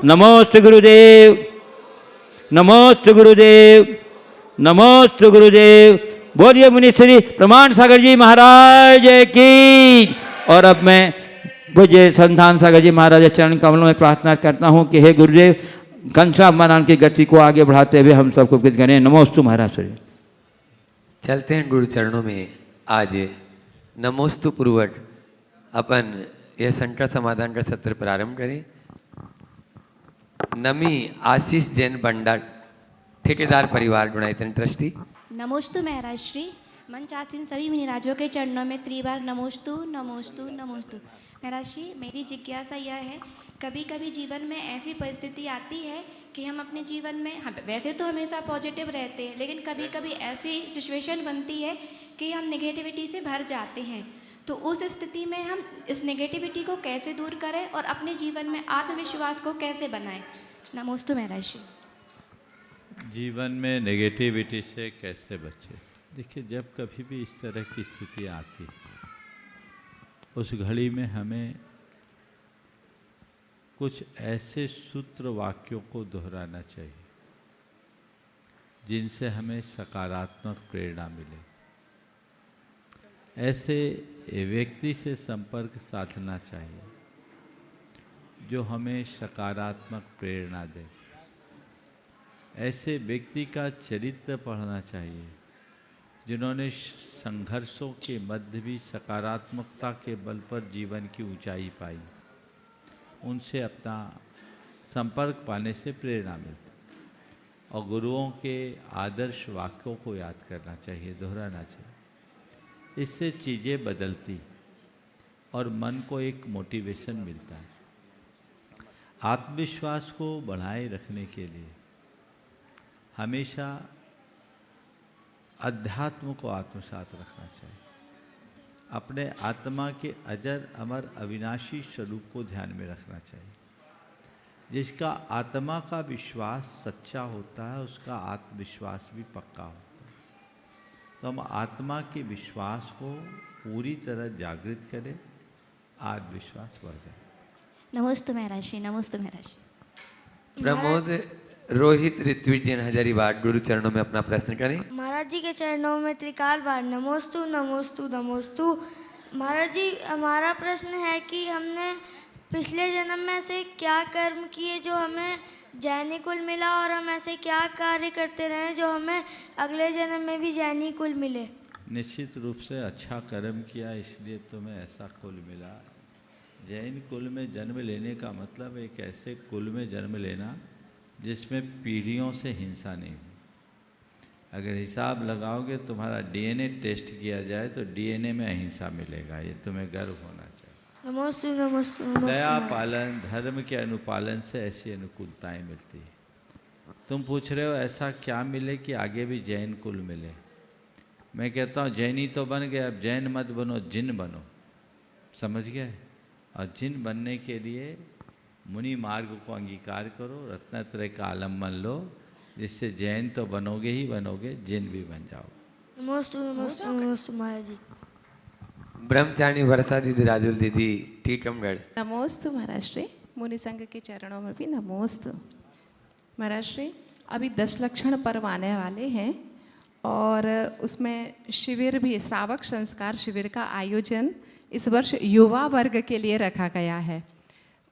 नमोस्तु गुरुदेव, नमोस्तु गुरुदेव, नमोस्तु गुरुदेव। बोलिए मुनिश्री प्रमाण सागर जी महाराज की। और अब मैं पूज्य संधान सागर जी महाराज चरण कमलों में प्रार्थना करता हूँ कि हे गुरुदेव, घनश्याम महाराज की गति को आगे बढ़ाते हुए हम सबको कुछ करें। नमोस्तु महाराज श्री। चलते हैं गुरु चरणों में। आज नमोस्तु पूर्वक अपन यह संकट समाधान का सत्र प्रारंभ करें। नमी आशीष जैन भंडार ठेकेदार परिवार गुणायतन ट्रस्टी। नमोस्तु महाराज श्री। मंचासीन सभी मुनिराजों के चरणों में त्रिबार नमोस्तु नमोस्तु नमोस्तु। महाराज श्री, मेरी जिज्ञासा यह है, कभी कभी जीवन में ऐसी परिस्थिति आती है कि हम अपने जीवन में वैसे तो हमेशा पॉजिटिव रहते हैं, लेकिन कभी कभी ऐसी सिचुएशन बनती है कि हम नेगेटिविटी से भर जाते हैं। तो उस स्थिति में हम इस नेगेटिविटी को कैसे दूर करें और अपने जीवन में आत्मविश्वास को कैसे बनाएं? नमोस्तु महाराज श्री। जीवन में नेगेटिविटी से कैसे बचे? देखिए, जब कभी भी इस तरह की स्थिति आती है, उस घड़ी में हमें कुछ ऐसे सूत्र वाक्यों को दोहराना चाहिए जिनसे हमें सकारात्मक प्रेरणा मिले। ऐसे व्यक्ति से संपर्क साधना चाहिए जो हमें सकारात्मक प्रेरणा दे। ऐसे व्यक्ति का चरित्र पढ़ना चाहिए जिन्होंने संघर्षों के मध्य भी सकारात्मकता के बल पर जीवन की ऊंचाई पाई। उनसे अपना संपर्क पाने से प्रेरणा मिलती और गुरुओं के आदर्श वाक्यों को याद करना चाहिए, दोहराना चाहिए। इससे चीज़ें बदलती और मन को एक मोटिवेशन मिलता है। आत्मविश्वास को बढ़ाए रखने के लिए हमेशा अध्यात्म को आत्मसात रखना चाहिए। अपने आत्मा के अजर अमर अविनाशी स्वरूप को ध्यान में रखना चाहिए। जिसका आत्मा का विश्वास सच्चा होता है, उसका आत्मविश्वास भी पक्का होता है। तो हम आत्मा के विश्वास को पूरी तरह जागृत करें, आत्मविश्वास बढ़ जाए। नमोस्तु महाराज श्री। नमोस्तु महाराज श्री। प्रमोद रोहित ऋत्विज जैन हजारीबाग गुरु चरणों में अपना प्रश्न करें। महाराज जी के चरणों में त्रिकाल बार नमोस्तु नमोस्तु नमोस्तु। महाराज जी, हमारा प्रश्न है कि हमने पिछले जन्म में ऐसे क्या कर्म किए जो हमें जैनी कुल मिला, और हम ऐसे क्या कार्य करते रहे जो हमें अगले जन्म में भी जैनी कुल मिले? निश्चित रूप से अच्छा कर्म किया, इसलिए तुम्हें ऐसा कुल मिला। जैन कुल में जन्म लेने का मतलब एक ऐसे कुल में जन्म लेना जिसमें पीढ़ियों से हिंसा नहीं हुई। अगर हिसाब लगाओगे, तुम्हारा डीएनए टेस्ट किया जाए तो डीएनए में अहिंसा मिलेगा। ये तुम्हें गर्व होना चाहिए। नमोस्तु नमोस्तु नमोस्तु। दया पालन, धर्म के अनुपालन से ऐसी अनुकूलताएं मिलती है। तुम पूछ रहे हो ऐसा क्या मिले कि आगे भी जैन कुल मिले। मैं कहता हूँ जैनी तो बन गए, अब जैन मत बनो, जिन बनो। समझ गए? और जिन बनने के लिए मुनि मार्ग को अंगीकार करो, रत्नत्रय का आलम्बन लो, जिससे जैन तो बनोगे ही बनोगे, जिन भी बन जाओ। नमोस्तु नमोस्तु नमोस्तु महाराज जी। ब्रह्मचारिणी वर्षा दीदी, राजुल दीदी, टीकमगढ़। नमोस्तु महाराज श्री। मुनि संघ के चरणों में भी नमोस्तु महाराज श्री। अभी 10 लक्षण पर्व आने वाले हैं और उसमें शिविर भी, श्रावक संस्कार शिविर का आयोजन इस वर्ष युवा वर्ग के लिए रखा गया है।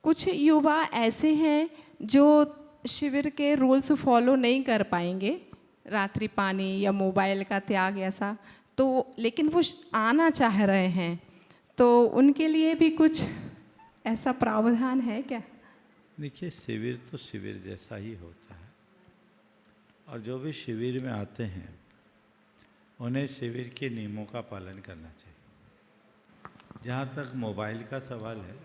कुछ युवा ऐसे हैं जो शिविर के रूल्स फॉलो नहीं कर पाएंगे, रात्रि पानी या मोबाइल का त्याग ऐसा, तो लेकिन वो आना चाह रहे हैं, तो उनके लिए भी कुछ ऐसा प्रावधान है क्या? देखिए, शिविर तो शिविर जैसा ही होता है और जो भी शिविर में आते हैं उन्हें शिविर के नियमों का पालन करना चाहिए। जहाँ तक मोबाइल का सवाल है,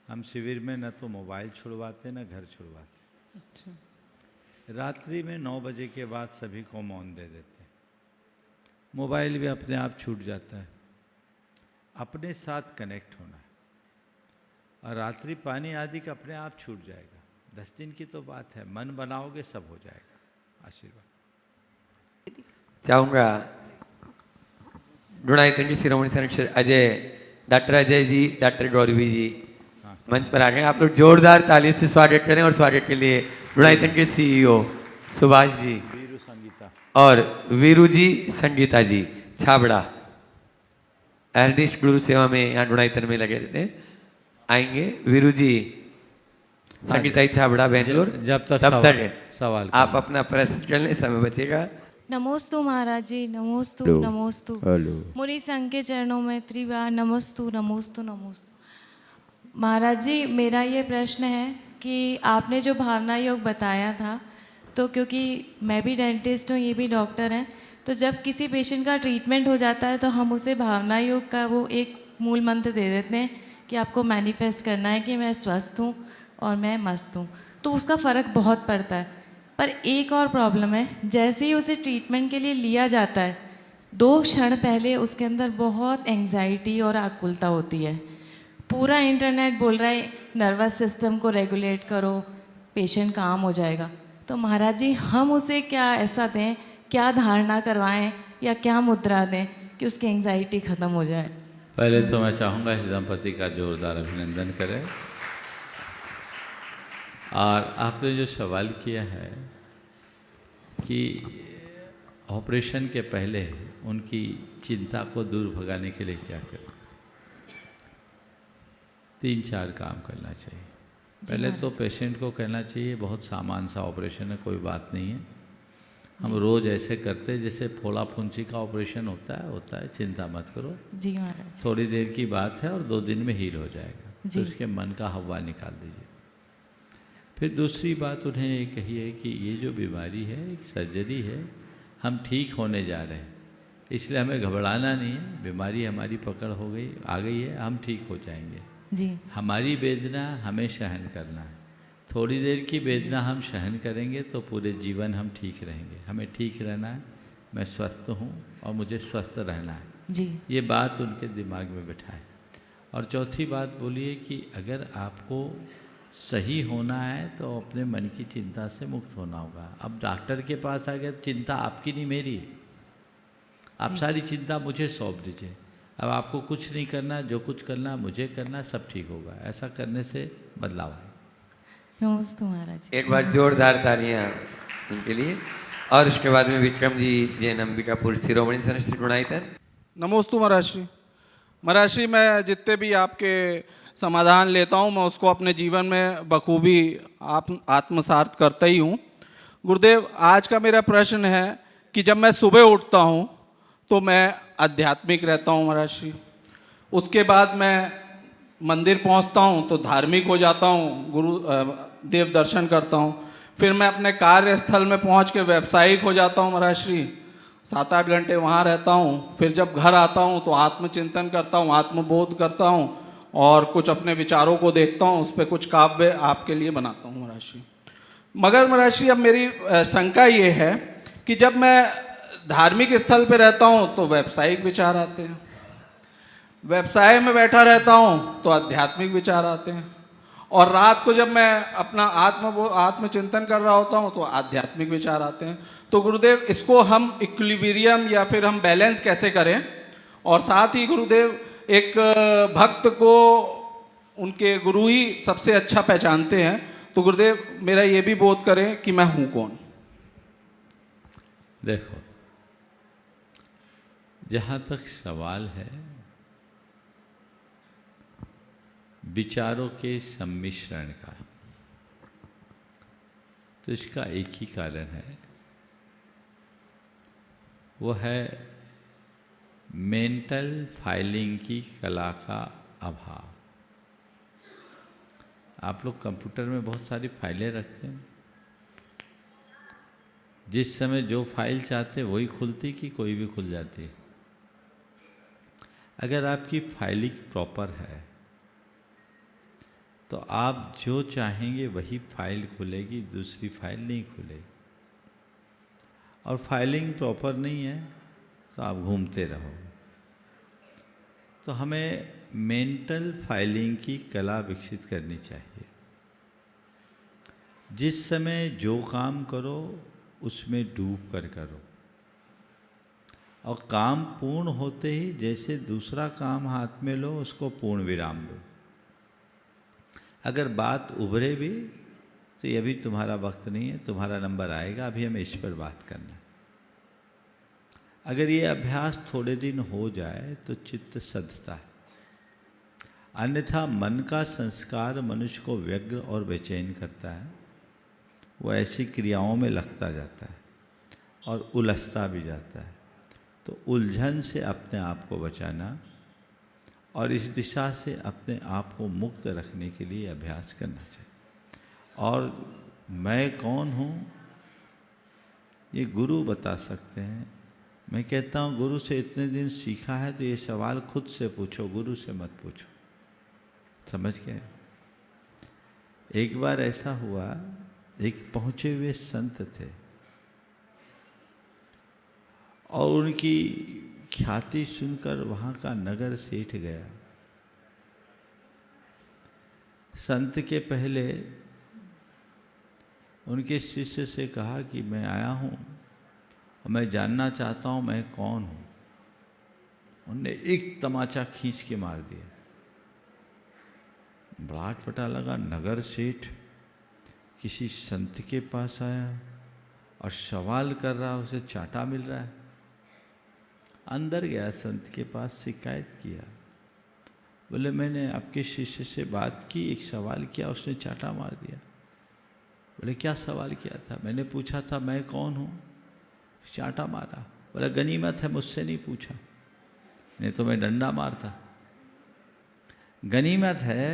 हम शिविर में न तो मोबाइल छुड़वाते न घर छुड़वाते। अच्छा। रात्रि में 9 बजे के बाद सभी को मौन दे देते हैं। मोबाइल भी अपने आप छूट जाता है। अपने साथ कनेक्ट होना है और रात्रि पानी आदि का अपने आप छूट जाएगा। 10 दिन की तो बात है, मन बनाओगे सब हो जाएगा। आशीर्वाद चाहूँगा गुणायतन जी, शिरोमणि संरक्षक अजय, डॉक्टर अजय जी, डॉक्टर गौरवी जी, मंच पर आ गए। आप लोग जोरदार तालियों से स्वागत करें और स्वागत के लिए गुणायतन के सीईओ सुभाष जी और वीरू जी संगीता जी छाबड़ा अर्निस्ट गुरु सेवा में यहाँ गुणायतन में लगे रहते हैं। आएंगे वीरू जी संगीता जी छाबड़ा बेंगलोर। जब तक तब तक सवाल आप अपना प्रश्न कर लें, समय बचेगा। नमोस्तु महाराज जी, नमोस्तु हेलो। नमोस्तु। हेलो। मुनि संघ के चरणों में त्रिवार नमोस्तु नमोस्तु नमोस्तु। महाराज जी, मेरा ये प्रश्न है कि आपने जो भावना योग बताया था, तो क्योंकि मैं भी डेंटिस्ट हूँ, ये भी डॉक्टर हैं, तो जब किसी पेशेंट का ट्रीटमेंट हो जाता है तो हम उसे भावना योग का वो एक मूल मंत्र दे देते हैं कि आपको मैनिफेस्ट करना है कि मैं स्वस्थ हूँ और मैं मस्त हूँ, तो उसका फ़र्क बहुत पड़ता है। पर एक और प्रॉब्लम है, जैसे ही उसे ट्रीटमेंट के लिए लिया जाता है 2 क्षण पहले उसके अंदर बहुत एंग्जाइटी और आकुलता होती है। पूरा इंटरनेट बोल रहा है नर्वस सिस्टम को रेगुलेट करो, पेशेंट काम हो जाएगा। तो महाराज जी, हम उसे क्या ऐसा दें, क्या धारणा करवाएं या क्या मुद्रा दें कि उसकी एंग्जाइटी ख़त्म हो जाए? पहले तो मैं चाहूँगा इस दंपति का जोरदार अभिनंदन करें। और आपने जो सवाल किया है कि ऑपरेशन के पहले उनकी चिंता को दूर भगाने के लिए क्या करें, 3-4 काम करना चाहिए। पहले तो पेशेंट को कहना चाहिए बहुत सामान्य सा ऑपरेशन है, कोई बात नहीं है, हम रोज़ ऐसे करते हैं जैसे फोड़ा फुंसी का ऑपरेशन होता है, चिंता मत करो। जी महाराज। थोड़ी देर की बात है और 2 दिन में हील हो जाएगा। जी। तो उसके मन का हवा निकाल दीजिए। फिर दूसरी बात उन्हें ये कहिए कि ये जो बीमारी है एक सर्जरी है, हम ठीक होने जा रहे हैं, इसलिए हमें घबराना नहीं है। बीमारी हमारी पकड़ हो गई, आ गई है, हम ठीक हो जाएंगे। जी। हमारी वेदना हमें सहन करना है, थोड़ी देर की वेदना हम सहन करेंगे तो पूरे जीवन हम ठीक रहेंगे। हमें ठीक रहना है, मैं स्वस्थ हूँ और मुझे स्वस्थ रहना है, जी। ये बात उनके दिमाग में बिठाएं। और चौथी बात बोलिए कि अगर आपको सही होना है तो अपने मन की चिंता से मुक्त होना होगा। अब डॉक्टर के पास आ गए, चिंता आपकी नहीं मेरी है, आप सारी चिंता मुझे सौंप दीजिए। अब आपको कुछ नहीं करना, जो कुछ करना मुझे करना, सब ठीक होगा। ऐसा करने से बदलाव है। नमस्ते महाराज। एक बार जोरदार तालियां उनके लिए। और उसके बाद में विक्रम जी जैन अंबिकापुर शिरोमणि संस्कृत गुणायतन। नमोस्तु महाराज श्री। महाराज श्री, मैं जितने भी आपके समाधान लेता हूँ मैं उसको अपने जीवन में बखूबी आत्मसात करता ही हूँ। गुरुदेव, आज का मेरा प्रश्न है कि जब मैं सुबह उठता हूँ तो मैं आध्यात्मिक रहता हूँ महाराज श्री, उसके बाद मैं मंदिर पहुँचता हूँ तो धार्मिक हो जाता हूँ, गुरु देव दर्शन करता हूँ, फिर मैं अपने कार्यस्थल में पहुँच के व्यावसायिक हो जाता हूँ महाराज श्री, 7-8 घंटे वहाँ रहता हूँ। फिर जब घर आता हूँ तो आत्मचिंतन करता हूँ, आत्मबोध करता हूँ और कुछ अपने विचारों को देखता हूँ, उस पर कुछ काव्य आपके लिए बनाता हूँ महाराज श्री। मगर महाराज श्री, अब मेरी शंका ये है कि जब मैं धार्मिक स्थल पे रहता हूँ तो व्यावसायिक विचार आते हैं, व्यवसाय में बैठा रहता हूँ तो आध्यात्मिक विचार आते हैं, और रात को जब मैं अपना आत्मचिंतन कर रहा होता हूँ तो आध्यात्मिक विचार आते हैं। तो गुरुदेव, इसको हम इक्विलिब्रियम या फिर हम बैलेंस कैसे करें? और साथ ही गुरुदेव, एक भक्त को उनके गुरु ही सबसे अच्छा पहचानते हैं, तो गुरुदेव मेरा ये भी बोध करें कि मैं हूँ कौन। देखो, जहाँ तक सवाल है विचारों के सम्मिश्रण का, तो इसका एक ही कारण है, वो है मेंटल फाइलिंग की कला का अभाव। आप लोग कंप्यूटर में बहुत सारी फाइलें रखते हैं, जिस समय जो फाइल चाहते वही खुलती कि कोई भी खुल जाती है? अगर आपकी फाइलिंग प्रॉपर है तो आप जो चाहेंगे वही फाइल खुलेगी, दूसरी फाइल नहीं खुलेगी। और फाइलिंग प्रॉपर नहीं है तो आप घूमते रहोगे। तो हमें मेंटल फाइलिंग की कला विकसित करनी चाहिए। जिस समय जो काम करो उसमें डूब कर करो, और काम पूर्ण होते ही जैसे दूसरा काम हाथ में लो उसको पूर्ण विराम दो। अगर बात उभरे भी तो ये अभी तुम्हारा वक्त नहीं है, तुम्हारा नंबर आएगा, अभी हमें इस पर बात करना है। अगर ये अभ्यास थोड़े दिन हो जाए तो चित्त सधता है, अन्यथा मन का संस्कार मनुष्य को व्यग्र और बेचैन करता है। वो ऐसी क्रियाओं में लगता जाता है और उलझता भी जाता है। तो उलझन से अपने आप को बचाना और इस दिशा से अपने आप को मुक्त रखने के लिए अभ्यास करना चाहिए। और मैं कौन हूँ ये गुरु बता सकते हैं। मैं कहता हूँ गुरु से इतने दिन सीखा है तो ये सवाल खुद से पूछो, गुरु से मत पूछो। समझ गए? एक बार ऐसा हुआ, एक पहुँचे हुए संत थे और उनकी ख्याति सुनकर वहाँ का नगर सेठ गया। संत के पहले उनके शिष्य से कहा कि मैं आया हूँ और मैं जानना चाहता हूँ मैं कौन हूँ। उनने एक तमाचा खींच के मार दिया। बड़ा पता लगा, नगर सेठ किसी संत के पास आया और सवाल कर रहा, उसे चाटा मिल रहा है। अंदर गया संत के पास, शिकायत किया, बोले मैंने आपके शिष्य से बात की, एक सवाल किया, उसने चाटा मार दिया। बोले क्या सवाल किया था? मैंने पूछा था मैं कौन हूँ, चाटा मारा। बोला गनीमत है मुझसे नहीं पूछा, नहीं तो मैं डंडा मारता। गनीमत है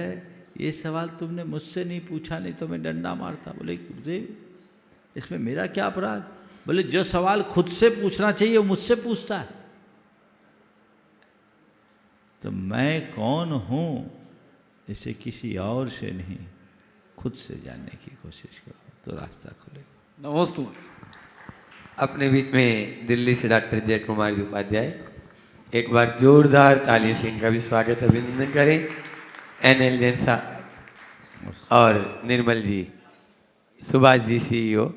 ये सवाल तुमने मुझसे नहीं पूछा, नहीं तो मैं डंडा मारता। बोले गुरुदेव इसमें मेरा क्या अपराध? बोले जो सवाल खुद से पूछना चाहिए वो मुझसे पूछता है। तो मैं कौन हूँ इसे किसी और से नहीं, खुद से जानने की कोशिश करो तो रास्ता खुले। नमस्ते। अपने बीच में दिल्ली से डॉक्टर जय कुमार उपाध्याय, एक बार जोरदार ताली से इनका भी स्वागत अभिनंदन करें। NL जैन साहब और निर्मल जी, सुभाष जी CEO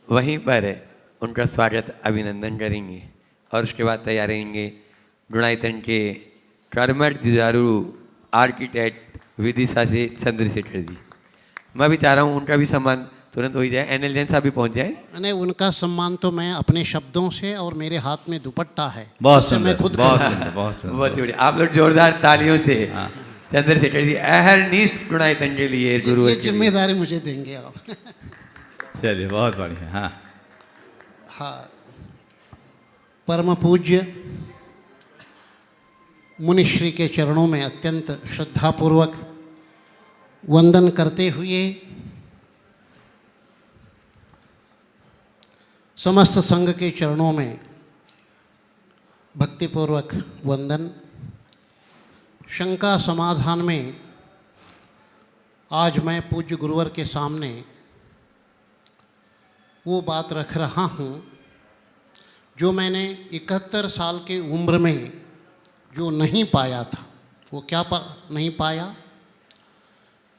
वहीं पर है, उनका स्वागत अभिनंदन करेंगे। और उसके बाद तैयार रहेंगे गुणायतन के कर्मठ जुझारू आर्किटेक्ट विदिशा से चंद्रशेखर जी। मैं भी चाह रहा हूँ उनका भी सम्मान तुरंत हो ही जाए। NL जैन साहब भी पहुँच जाए। नहीं, उनका सम्मान तो मैं अपने शब्दों से, और मेरे हाथ में दुपट्टा है, बहुत उससे मैं खुद बहुत सुंदर, बहुत सुंदर। बहुत ही बढ़िया। आप लोग जोरदार तालियों से चंद्रशेखर जी अहरनीश गुणायतन के लिए गुरु ये जिम्मेदारी मुझे देंगे आप। चलिए बहुत बढ़िया। हाँ हाँ, परम पूज्य मुनिश्री के चरणों में अत्यंत श्रद्धापूर्वक वंदन करते हुए समस्त संघ के चरणों में भक्तिपूर्वक वंदन। शंका समाधान में आज मैं पूज्य गुरुवर के सामने वो बात रख रहा हूँ जो मैंने 71 साल की उम्र में जो नहीं पाया था। वो क्या नहीं पाया?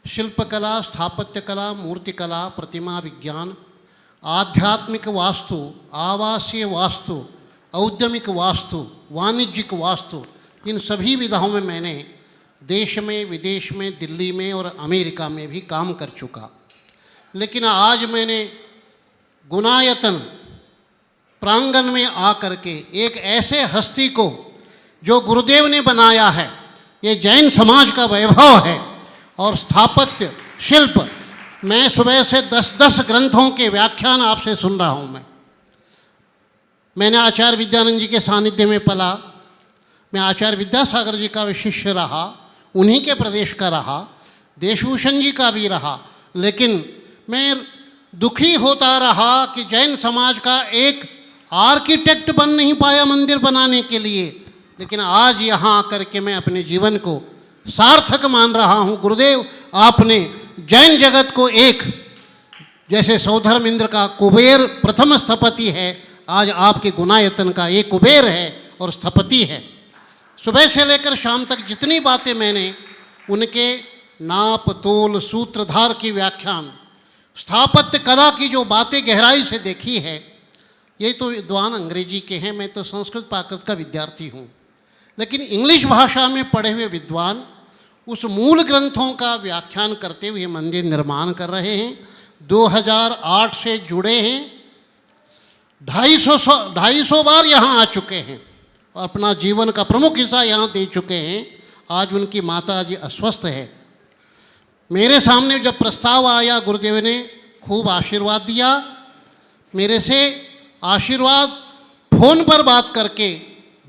शिल्पकला, स्थापत्य कला, मूर्तिकला, प्रतिमा विज्ञान, आध्यात्मिक वास्तु, आवासीय वास्तु, औद्यमिक वास्तु, वाणिज्यिक वास्तु, इन सभी विधाओं में मैंने देश में, विदेश में, दिल्ली में और अमेरिका में भी काम कर चुका। लेकिन आज मैंने गुणायतन प्रांगण में आकर के एक ऐसे हस्ती को जो गुरुदेव ने बनाया है, ये जैन समाज का वैभव है और स्थापत्य शिल्प, मैं सुबह से 10-10 ग्रंथों के व्याख्यान आपसे सुन रहा हूँ। मैंने आचार्य विद्यानंद जी के सानिध्य में पला, मैं आचार्य विद्यासागर जी का शिष्य रहा, उन्हीं के प्रदेश का रहा, देशभूषण जी का भी रहा। लेकिन मैं दुखी होता रहा कि जैन समाज का एक आर्किटेक्ट बन नहीं पाया मंदिर बनाने के लिए। लेकिन आज यहाँ आकर के मैं अपने जीवन को सार्थक मान रहा हूँ। गुरुदेव, आपने जैन जगत को एक, जैसे सौधर्म इंद्र का कुबेर प्रथम स्थपति है, आज आपके गुणायतन का एक कुबेर है और स्थपति है। सुबह से लेकर शाम तक जितनी बातें मैंने उनके नाप तोल सूत्रधार की व्याख्यान, स्थापत्य कला की जो बातें गहराई से देखी है, ये तो विद्वान अंग्रेजी के हैं, मैं तो संस्कृत प्राकृत का विद्यार्थी हूँ। लेकिन इंग्लिश भाषा में पढ़े हुए विद्वान उस मूल ग्रंथों का व्याख्यान करते हुए मंदिर निर्माण कर रहे हैं। 2008 से जुड़े हैं, 250 बार यहाँ आ चुके हैं और अपना जीवन का प्रमुख हिस्सा यहाँ दे चुके हैं। आज उनकी माता जी अस्वस्थ है। मेरे सामने जब प्रस्ताव आया, गुरुदेव ने खूब आशीर्वाद दिया। मेरे से आशीर्वाद फोन पर बात करके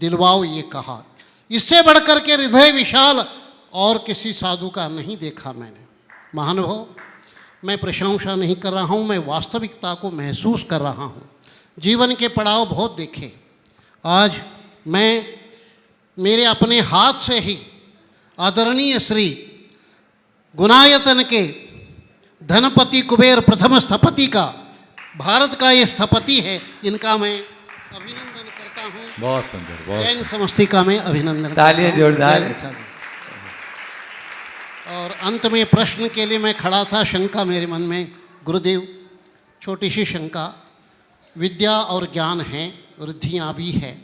दिलवाओ ये कहा। इससे बढ़कर के हृदय विशाल और किसी साधु का नहीं देखा मैंने। महानुभाव, मैं प्रशंसा नहीं कर रहा हूँ, मैं वास्तविकता को महसूस कर रहा हूँ। जीवन के पड़ाव बहुत देखे। आज मैं मेरे अपने हाथ से ही आदरणीय श्री गुनायतन के धनपति कुबेर प्रथम स्थपति का, भारत का ये स्थपति है, इनका मैं अभिनंदन करता हूँ। बहुत सुंदर, बहुत जैन समस्तिका में अभिनंदन तालियां करता हूँ। जोरदार। जय साधु। और अंत में प्रश्न के लिए मैं खड़ा था, शंका मेरे मन में। गुरुदेव, छोटी सी शंका। विद्या और ज्ञान है, वृद्धियाँ भी है।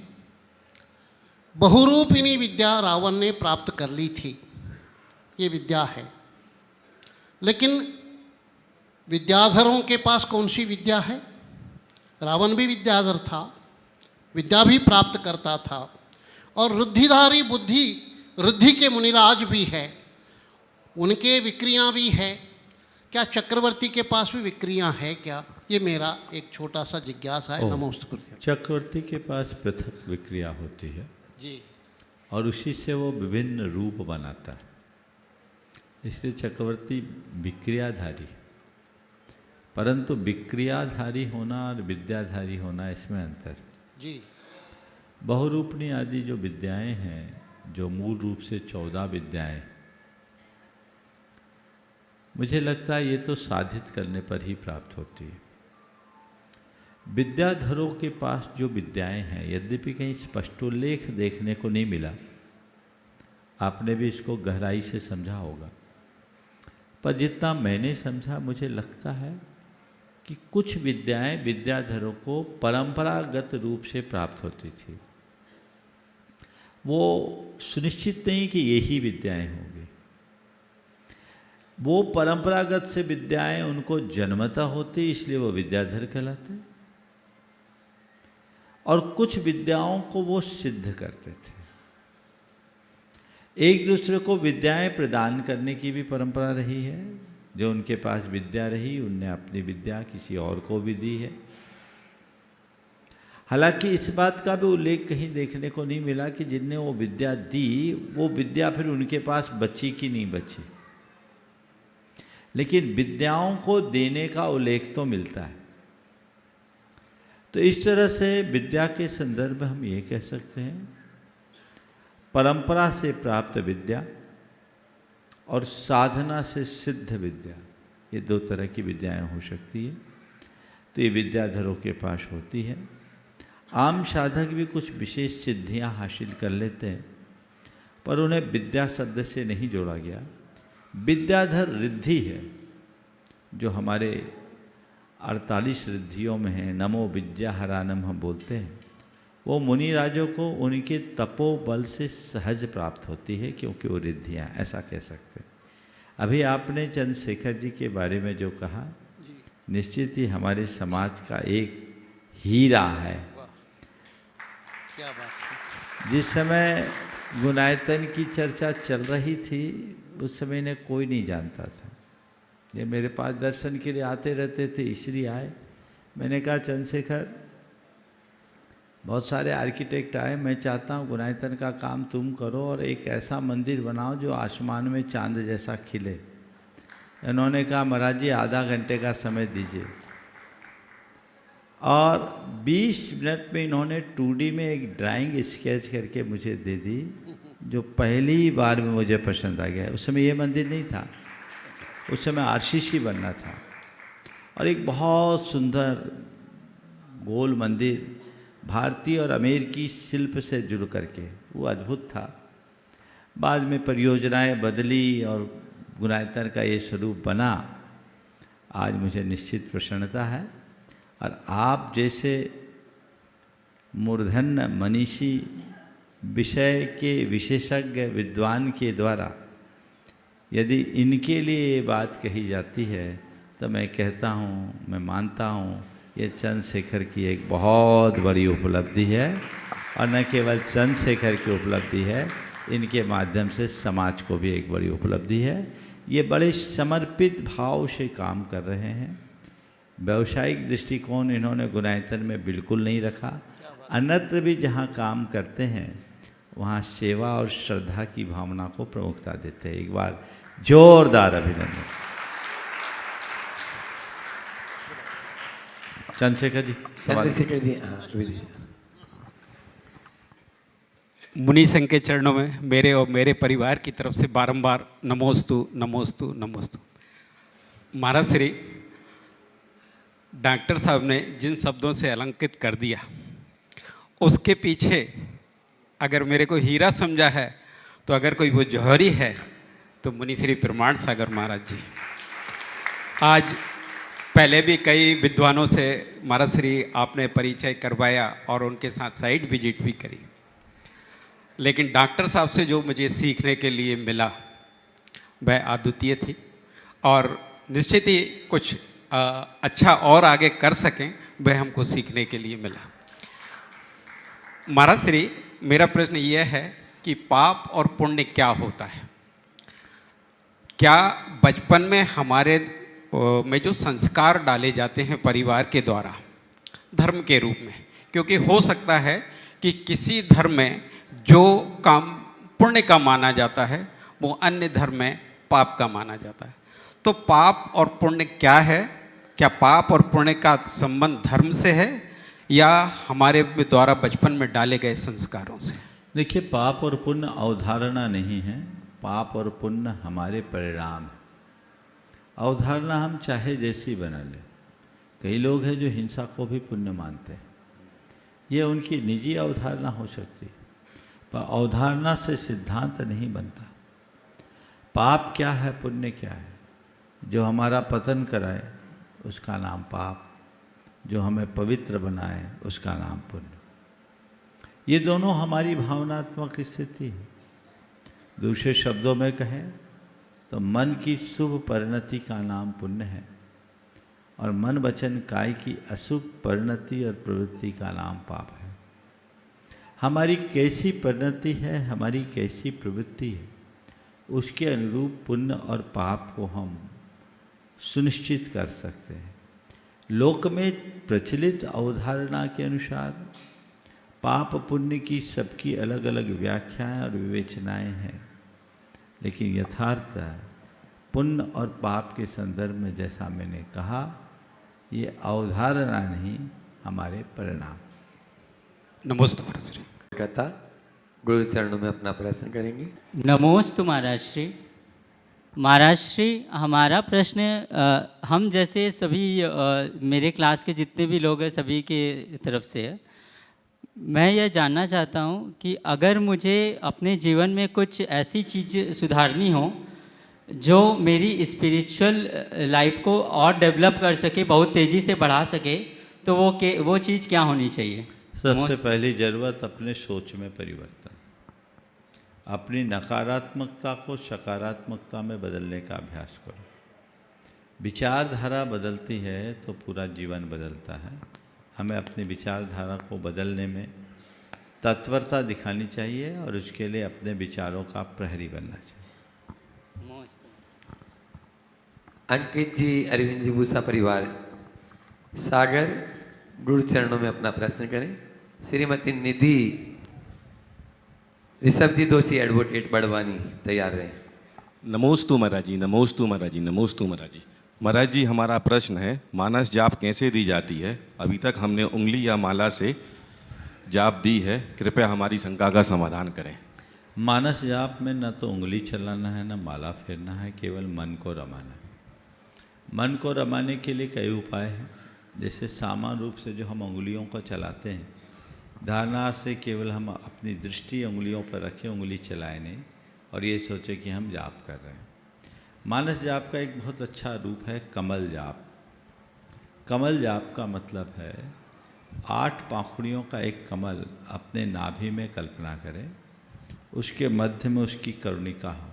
बहुरूपिणी विद्या रावण ने प्राप्त कर ली थी, ये विद्या है। लेकिन विद्याधरों के पास कौन सी विद्या है? रावण भी विद्याधर था, विद्या भी प्राप्त करता था। और रुद्धिधारी बुद्धि, रुद्धि के मुनिराज भी है, उनके विक्रियाँ भी है। क्या चक्रवर्ती के पास भी विक्रियाँ है क्या? ये मेरा एक छोटा सा जिज्ञासा है। नमोस्तु गुरुदेव। चक्रवर्ती के पास पृथक विक्रिया होती है जी। और उसी से वो विभिन्न रूप बनाता है, इसलिए चक्रवर्ती विक्रियाधारी। परंतु विक्रियाधारी होना और विद्याधारी होना, इसमें अंतर। जी। बहुरूपणी आदि जो विद्याएं हैं, जो मूल रूप से 14 विद्याएं, मुझे लगता है ये तो साधित करने पर ही प्राप्त होती है। विद्याधरों के पास जो विद्याएं हैं, यद्यपि कहीं स्पष्टोल्लेख देखने को नहीं मिला, आपने भी इसको गहराई से समझा होगा, पर जितना मैंने समझा, मुझे लगता है कि कुछ विद्याएं विद्याधरों को परंपरागत रूप से प्राप्त होती थी। वो सुनिश्चित नहीं कि यही विद्याएं होंगी। वो परंपरागत से विद्याएं उनको जन्मता होती, इसलिए वो विद्याधर कहलाते। और कुछ विद्याओं को वो सिद्ध करते थे। एक दूसरे को विद्याएं प्रदान करने की भी परंपरा रही है। जो उनके पास विद्या रही, उनने अपनी विद्या किसी और को भी दी है। हालांकि इस बात का भी उल्लेख कहीं देखने को नहीं मिला कि जिनने वो विद्या दी, वो विद्या फिर उनके पास बची कि नहीं बची। लेकिन विद्याओं को देने का उल्लेख तो मिलता है। तो इस तरह से विद्या के संदर्भ में हम ये कह सकते हैं, परंपरा से प्राप्त विद्या और साधना से सिद्ध विद्या, ये दो तरह की विद्याएं हो सकती है। तो ये विद्याधरों के पास होती है। आम साधक भी कुछ विशेष सिद्धियां हासिल कर लेते हैं, पर उन्हें विद्या शब्द से नहीं जोड़ा गया। विद्याधर रिद्धि है, जो हमारे 48 रिद्धियों में है। नमो विद्याहरानम हम बोलते हैं। वो मुनि राजों को उनके तपोबल से सहज प्राप्त होती है, क्योंकि वो रिद्धियाँ, ऐसा कह सकते हैं। अभी आपने चंद्रशेखर जी के बारे में जो कहा, निश्चित ही हमारे समाज का एक हीरा है। क्या बात है। जिस समय गुनायतन की चर्चा चल रही थी, उस समय इन्हें कोई नहीं जानता था। ये मेरे पास दर्शन के लिए आते रहते थे, इसलिए आए। मैंने कहा, चंद्रशेखर, बहुत सारे आर्किटेक्ट आए, मैं चाहता हूँ गुनायतन का काम तुम करो और एक ऐसा मंदिर बनाओ जो आसमान में चांद जैसा खिले। इन्होंने कहा, महाराज जी आधा घंटे का समय दीजिए। और 20 मिनट में इन्होंने 2D में एक ड्राइंग स्केच करके मुझे दे दी, जो पहली बार में मुझे पसंद आ गया। उस समय ये मंदिर नहीं था, उस समय RCC बनना था। और एक बहुत सुंदर गोल मंदिर, भारतीय और अमेरिकी शिल्प से जुड़ करके, वो अद्भुत था। बाद में परियोजनाएं बदली और गुनायतन का ये स्वरूप बना। आज मुझे निश्चित प्रसन्नता है। और आप जैसे मूर्धन्य मनीषी, विषय के विशेषज्ञ विद्वान के द्वारा यदि इनके लिए ये बात कही जाती है तो मैं कहता हूँ, मैं मानता हूँ ये चंद्रशेखर की एक बहुत बड़ी उपलब्धि है। और न केवल चंद्रशेखर की उपलब्धि है, इनके माध्यम से समाज को भी एक बड़ी उपलब्धि है। ये बड़े समर्पित भाव से काम कर रहे हैं। व्यावसायिक दृष्टिकोण इन्होंने गुणायतन में बिल्कुल नहीं रखा। अन्यत्र भी जहाँ काम करते हैं वहाँ सेवा और श्रद्धा की भावना को प्रमुखता देते हैं। एक बार जोरदार अभिनंदन। चंद्रशेखर जी, चंद्रशेखर जी, हाँ विधि। मुनि संघ के चरणों में मेरे और मेरे परिवार की तरफ से बारंबार नमोस्तु नमोस्तु नमोस्तु। महाराज श्री डॉक्टर साहब ने जिन शब्दों से अलंकित कर दिया, उसके पीछे अगर मेरे को हीरा समझा है तो अगर कोई वो जौहरी है तो मुनि श्री प्रमाण सागर महाराज जी। आज पहले भी कई विद्वानों से महाराज श्री आपने परिचय करवाया और उनके साथ साइट विजिट भी करी, लेकिन डॉक्टर साहब से जो मुझे सीखने के लिए मिला वह अद्वितीय थी और निश्चित ही कुछ अच्छा और आगे कर सकें वह हमको सीखने के लिए मिला। महाराज श्री, मेरा प्रश्न यह है कि पाप और पुण्य क्या होता है? क्या बचपन में हमारे में जो संस्कार डाले जाते हैं परिवार के द्वारा धर्म के रूप में, क्योंकि हो सकता है कि किसी धर्म में जो काम पुण्य का माना जाता है वो अन्य धर्म में पाप का माना जाता है, तो पाप और पुण्य क्या है? क्या पाप और पुण्य का संबंध धर्म से है या हमारे द्वारा बचपन में डाले गए संस्कारों से? देखिए, पाप और पुण्य अवधारणा नहीं है, पाप और पुण्य हमारे परिणाम है। अवधारणा हम चाहे जैसी बना लें। कई लोग हैं जो हिंसा को भी पुण्य मानते हैं, ये उनकी निजी अवधारणा हो सकती है, पर अवधारणा से सिद्धांत नहीं बनता। पाप क्या है, पुण्य क्या है? जो हमारा पतन कराए उसका नाम पाप, जो हमें पवित्र बनाए उसका नाम पुण्य। ये दोनों हमारी भावनात्मक स्थिति है। दूसरे शब्दों में कहें तो मन की शुभ परिणति का नाम पुण्य है और मन वचन काय की अशुभ परिणति और प्रवृत्ति का नाम पाप है। हमारी कैसी परिणति है, हमारी कैसी प्रवृत्ति है, उसके अनुरूप पुण्य और पाप को हम सुनिश्चित कर सकते हैं। लोक में प्रचलित अवधारणा के अनुसार पाप पुण्य की सबकी अलग अलग व्याख्याएं और विवेचनाएं हैं, लेकिन यथार्थ पुण्य और पाप के संदर्भ में जैसा मैंने कहा, ये अवधारणा नहीं, हमारे परिणाम। नमोस्तु महाराज श्री। कहता गुरु चरणों में अपना प्रश्न करेंगे। नमोस्तु महाराज श्री। महाराज श्री, हमारा प्रश्न हम जैसे सभी मेरे क्लास के जितने भी लोग हैं सभी के तरफ से है। मैं यह जानना चाहता हूँ कि अगर मुझे अपने जीवन में कुछ ऐसी चीज़ सुधारनी हो जो मेरी स्पिरिचुअल लाइफ को और डेवलप कर सके, बहुत तेज़ी से बढ़ा सके, तो वो चीज़ क्या होनी चाहिए? सबसे पहली ज़रूरत अपने सोच में परिवर्तन, अपनी नकारात्मकता को सकारात्मकता में बदलने का अभ्यास करो। विचारधारा बदलती है तो पूरा जीवन बदलता है। हमें अपनी विचारधारा को बदलने में तत्परता दिखानी चाहिए और उसके लिए अपने विचारों का प्रहरी बनना चाहिए। अंकित जी, अरविंद जी भूसा परिवार, सागर गुरु चरणों में अपना प्रश्न करें। श्रीमती निधि ऋषभ जी दोषी एडवोकेट बड़वानी तैयार रहे। नमोस्तु महाराज जी, नमोस्तु महाराज जी, नमोस्तु महाराज जी। महाराज जी, हमारा प्रश्न है, मानस जाप कैसे दी जाती है? अभी तक हमने उंगली या माला से जाप दी है, कृपया हमारी शंका का समाधान करें। मानस जाप में न तो उंगली चलाना है, न माला फेरना है, केवल मन को रमाना है। मन को रमाने के लिए कई उपाय हैं। जैसे सामान्य रूप से जो हम उंगलियों को चलाते हैं, धारणा से केवल हम अपनी दृष्टि उंगलियों पर रखें, उंगली चलाए नहीं, और ये सोचें कि हम जाप कर रहे हैं। मानस जाप का एक बहुत अच्छा रूप है कमल जाप। कमल जाप का मतलब है 8 पाखुड़ियों का एक कमल अपने नाभि में कल्पना करें, उसके मध्य में उसकी कर्णिका हो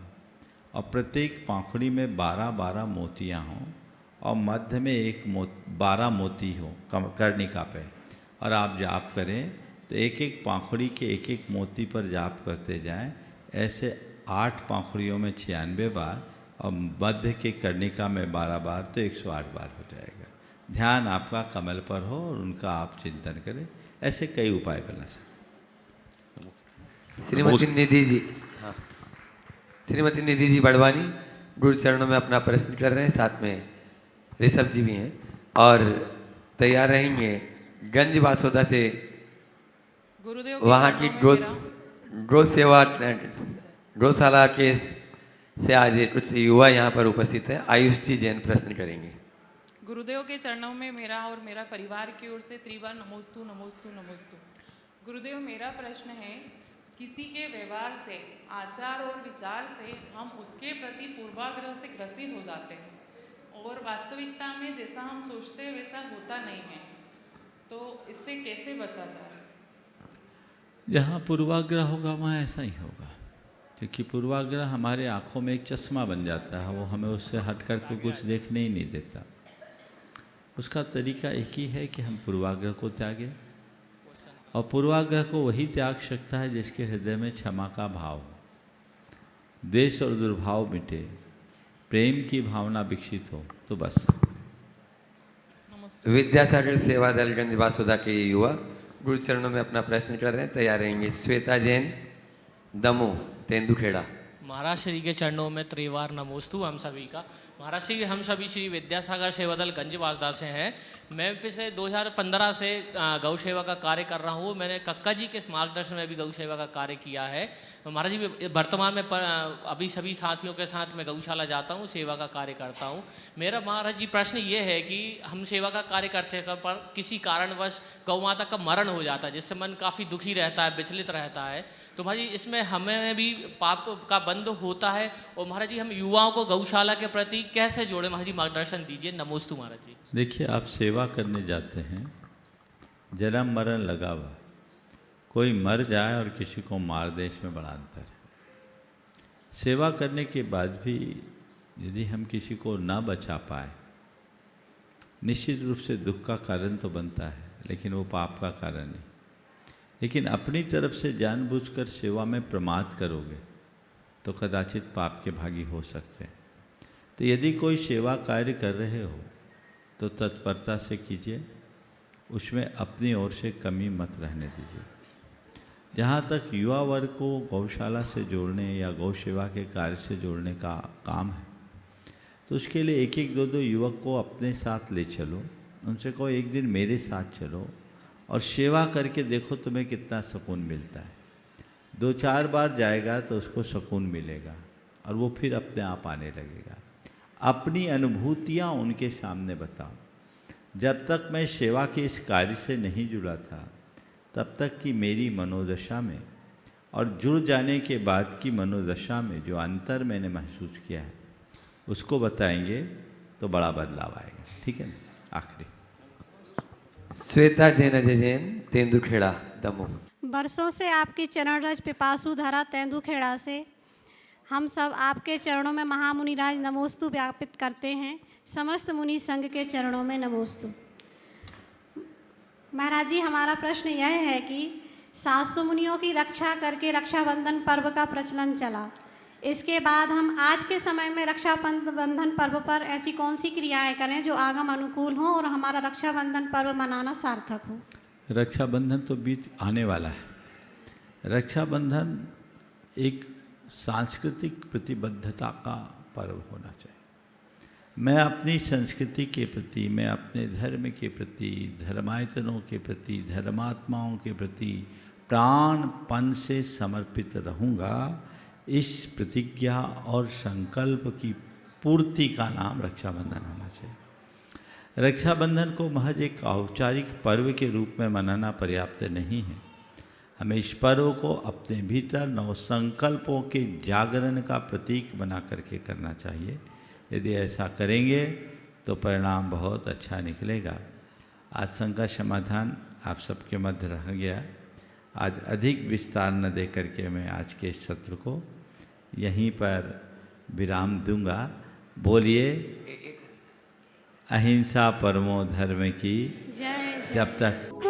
और प्रत्येक पाखुड़ी में 12-12 मोतियाँ हों और मध्य में 12 मोती हो कर्णिका पे, और आप जाप करें तो एक एक पाखुड़ी के एक एक मोती पर जाप करते जाएं। ऐसे 8 पाखुड़ियों में 96 बार और मध्य के कर्णिका में 12 बार, तो 108 बार हो जाएगा। ध्यान आपका कमल पर हो और उनका आप चिंतन करें। ऐसे कई उपाय बना सकते। श्रीमती निधि जी, हाँ, श्रीमती निधि जी बड़वानी गुरु चरणों में अपना प्रश्न कर रहे हैं, साथ में ऋषभ जी भी हैं और तैयार रहेंगे। गंज बासोदा से गुरुदेव वहाँ की गौशाला के से आज कुछ युवा यहाँ पर उपस्थित है। आयुष जी जैन प्रश्न करेंगे। गुरुदेव के चरणों में मेरा और मेरा परिवार की ओर से त्रिबार नमोस्तु नमोस्तु नमोस्तु। गुरुदेव, मेरा प्रश्न है, किसी के व्यवहार से, आचार और विचार से हम उसके प्रति पूर्वाग्रह से ग्रसित हो जाते हैं और वास्तविकता में जैसा हम सोचते हैं वैसा होता नहीं है, तो इससे कैसे बचा जाए? जहाँ पूर्वाग्रह होगा वहाँ ऐसा ही होगा, क्योंकि पूर्वाग्रह हमारे आँखों में एक चश्मा बन जाता है, वो हमें उससे हट करके कुछ देखने ही नहीं देता। उसका तरीका एक ही है कि हम पूर्वाग्रह को त्यागें, और पूर्वाग्रह को वही त्याग सकता है जिसके हृदय में क्षमा का भाव हो, द्वेष और दुर्भाव मिटे, प्रेम की भावना विकसित हो, तो बस। विद्यासागर सेवा दल गंज बासोदा के युवा गुरु चरणों में अपना प्रश्न कर रहे हैं, तैयार रहेंगे। श्वेता जैन दमोह तेंदुखेड़ा। महाराज श्री के चरणों में त्रिवार नमोस्तु हम सभी का। महाराज श्री, हम सभी श्री विद्यासागर सेवा दल गंज बासोदा से हैं। मैं पिछले 2015 से गौ सेवा का कार्य कर रहा हूँ। मैंने कक्का जी के मार्गदर्शन में भी गौ सेवा का कार्य किया है। महाराज जी, वर्तमान में अभी सभी साथियों के साथ मैं गौशाला जाता हूँ, सेवा का कार्य करता हूँ। मेरा महाराज जी प्रश्न ये है कि हम सेवा का कार्य करते हैं पर किसी कारणवश गौ माता का मरण हो जाता है, जिससे मन काफ़ी दुखी रहता है, विचलित रहता है। तो महाराज जी, इसमें हमें भी पाप का बंध होता है, और महाराज जी हम युवाओं को गौशाला के प्रति कैसे जोड़े? महाराज जी मार्गदर्शन दीजिए। नमोस्तु महाराज जी। देखिए, आप सेवा करने जाते हैं, जन्म मरण लगा हुआ, कोई मर जाए और किसी को मार दे, इसमें बड़ा अंतर है। सेवा करने के बाद भी यदि हम किसी को ना बचा पाए, निश्चित रूप से दुख का कारण तो बनता है, लेकिन वो पाप का कारण नहीं। लेकिन अपनी तरफ से जानबूझकर सेवा में प्रमाद करोगे तो कदाचित पाप के भागी हो सकते हैं। तो यदि कोई सेवा कार्य कर रहे हो तो तत्परता से कीजिए, उसमें अपनी ओर से कमी मत रहने दीजिए। जहाँ तक युवा वर्ग को गौशाला से जोड़ने या गौ सेवा के कार्य से जोड़ने का काम है, तो उसके लिए एक एक दो दो युवक को अपने साथ ले चलो, उनसे कहो एक दिन मेरे साथ चलो और सेवा करके देखो तुम्हें कितना सुकून मिलता है। 2-4 बार जाएगा तो उसको सुकून मिलेगा और वो फिर अपने आप आने लगेगा। अपनी अनुभूतियाँ उनके सामने बताओ। जब तक मैं सेवा के इस कार्य से नहीं जुड़ा था, तब तक की मेरी मनोदशा में और जुड़ जाने के बाद की मनोदशा में जो अंतर मैंने महसूस किया है, उसको बताएंगे तो बड़ा बदलाव आएगा। ठीक है ना? आखिरी श्वेता जैन अजय जैन तेंदुखेड़ा दमोह। बरसों से आपकी चरण रज पिपासु धरा तेंदुखेड़ा से हम सब आपके चरणों में महामुनिराज नमोस्तु व्यापित करते हैं। समस्त मुनि संघ के चरणों में नमोस्तु। महाराज जी, हमारा प्रश्न यह है कि सासु मुनियों की रक्षा करके रक्षाबंधन पर्व का प्रचलन चला, इसके बाद हम आज के समय में रक्षाबंधन पर्व पर ऐसी कौन सी क्रियाएं करें जो आगम अनुकूल हों और हमारा रक्षाबंधन पर्व मनाना सार्थक हो? रक्षाबंधन तो बीत आने वाला है। रक्षाबंधन एक सांस्कृतिक प्रतिबद्धता का पर्व होना चाहिए। मैं अपनी संस्कृति के प्रति, मैं अपने धर्म के प्रति, धर्मायतनों के प्रति, धर्मात्माओं के प्रति प्राणपन से समर्पित रहूँगा। इस प्रतिज्ञा और संकल्प की पूर्ति का नाम रक्षाबंधन होना चाहिए। रक्षाबंधन को महज एक औपचारिक पर्व के रूप में मनाना पर्याप्त नहीं है। हमें इस पर्व को अपने भीतर नव संकल्पों के जागरण का प्रतीक बना करके करना चाहिए। यदि ऐसा करेंगे तो परिणाम बहुत अच्छा निकलेगा। आज संघ का समाधान आप सबके मध्य रह गया। आज अधिक विस्तार न दे करके मैं आज के इस सत्र को यहीं पर विराम दूंगा। बोलिए अहिंसा परमो धर्म की जय जब तक